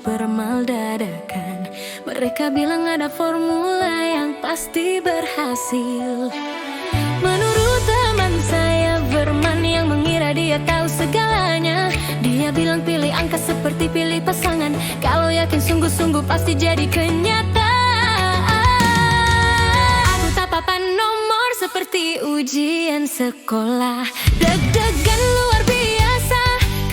beramal dadakan. Mereka bilang ada formula yang pasti berhasil. Menurut teman saya Verman yang mengira dia tahu segalanya, dia bilang pilih angka seperti pilih pasangan. Kalau yakin sungguh-sungguh pasti jadi kenyataan. Aku tak papan nomor seperti ujian sekolah. Deg-degan luar biasa,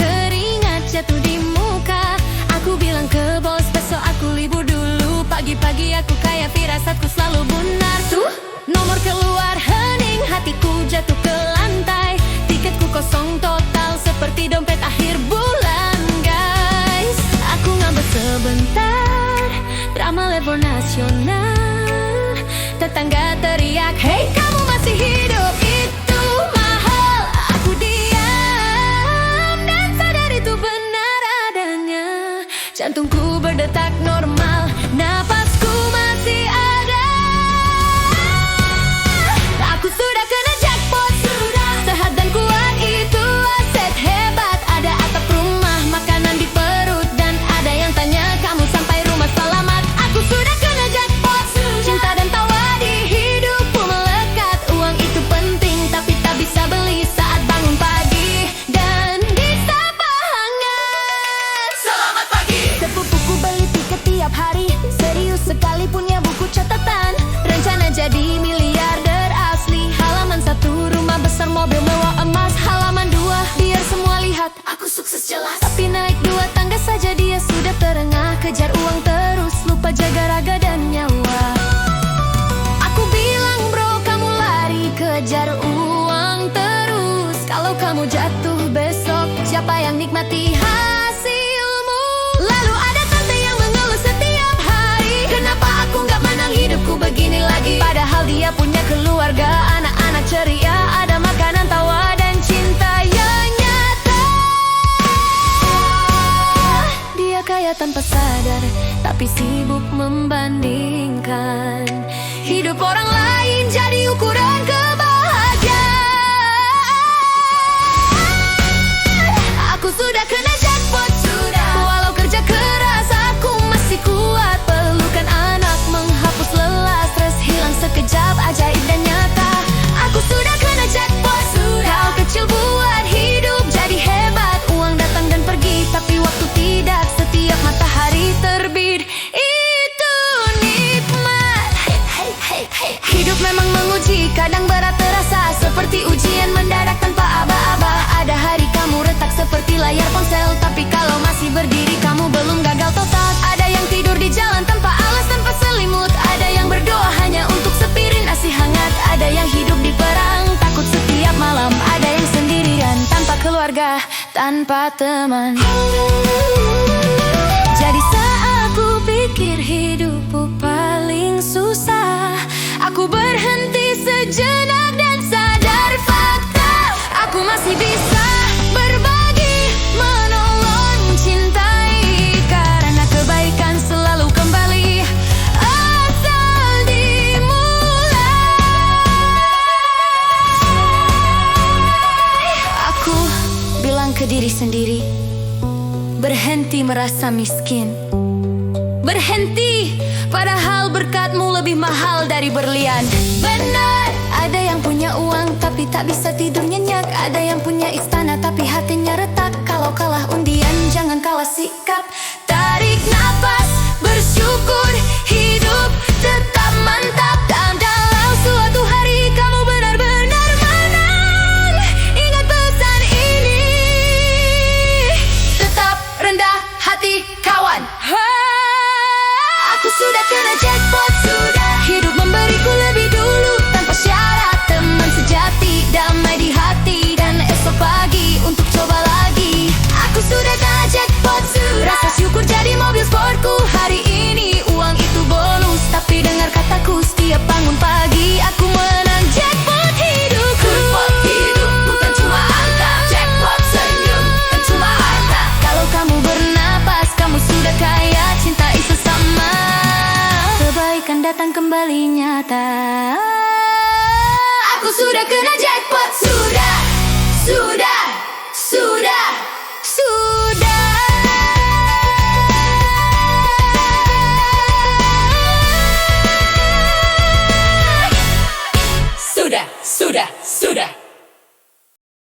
keringat jatuh di muka. Aku bilang ke bos besok aku libur dulu. Pagi-pagi aku kayak firasatku selalu benar. Tuh nomor keluar hening, hatiku jatuh ke lantai. Tiketku kosong total seperti dompet akhir bulan guys. Aku ngambek sebentar, drama level nasional. Tetangga teriak, hey kamu masih hidup, itu mahal. Aku diam dan sadar itu benar adanya. Jantungku berdetak normal, napasku masih ada. Aku sudah kena jackpot, sudah. Sehat dan kuat itu aset hebat. Ada atap rumah, makanan di perut, dan ada yang tanya kamu sampai rumah selamat. Aku sudah kena jackpot, sudah. Cinta dan tawa di hidupku melekat. Uang itu penting tapi tak bisa beli saat bangun pagi dan disapa hangat. Selamat pagi. Sepupuku beli tiket tiap hari, serius sekali punya buku catatan. Rencana jadi miliarder asli. Halaman 1 rumah besar, mobil mewah emas. Halaman 2 biar semua lihat aku sukses jelas. Tapi naik 2 tangga saja dia sudah terengah. Kejar uang terus, lupa jaga raga dan nyawa. Aku bilang bro kamu lari kejar uang terus. Kalau kamu jatuh besok siapa yang nikmati hasilmu? Lalu ada tante yang mengeluh setiap hari, kenapa aku gak menang hidupku begini lagi. Padahal dia punya keluarga, anak-anak ceria, ada makanan, tawa, dan cinta yang nyata. Dia kaya tanpa sadar, tapi sibuk membandingkan hidup orang lain jadi ukuran kebahagiaan. Aku sudah kena jackpot, sudah. Walau kerja keras aku masih kuat. Pelukan anak menghapus lelah, stres hilang sekejap, ajaib dan nyata. Aku sudah kena jackpot, sudah. Kau kecil buat hidup jadi hebat. Uang datang dan pergi, tapi waktu tidak. Setiap matahari terbit itu nikmat. Hidup memang menguji, kadang berat terasa seperti ujian mendadak tanpa aba-aba. Ada hari kamu retak seperti layar ponsel, tapi kalau masih berdiri kamu belum gagal total. Ada yang tidur di jalan tanpa alas, tanpa selimut. Ada yang berdoa hanya untuk sepiring nasi hangat. Ada yang hidup di perang, takut setiap malam. Ada yang sendirian, tanpa keluarga, tanpa teman. Jadi saat aku pikir hidupku paling susah, aku berhenti sejenak dan sadar fakta. Aku masih bisa berbagi, menolong, cintai. Karena kebaikan selalu kembali asal dimulai. Aku bilang ke diri sendiri, berhenti merasa miskin. Berhenti, padahal berkatmu lebih mahal dari berlian. Benar, ada yang punya uang tapi tak bisa tidur nyenyak. Ada yang punya istana tapi hatinya retak. Kalau kalah undian jangan kalah sikap. Tarik napas, bersyukur, hidup tetap mantap. Dan dalam suatu hari kamu benar-benar menang. Ingat pesan ini, tetap rendah hati kawan. Aku sudah kena jackpot, sudah. Hidup memberiku lebih dulu tanpa syarat. Teman sejati, damai di hati, dan esok pagi untuk coba lagi. Aku sudah kena jackpot, sudah. Rasa syukur jadi mobil sportku hari ini. Uang itu bonus, tapi dengar kataku setiap bangun pagi. Aku menang jackpot hidupku. Jackpot hidup bukan cuma angka. Jackpot senyum dan cuma harta. Kalau kamu bernapas, kamu sudah kaya. Cintai sesama, kebaikan datang kembali nyata. Aku sudah kena jackpot, sudah. Sudah, sudah, sudah. sudah.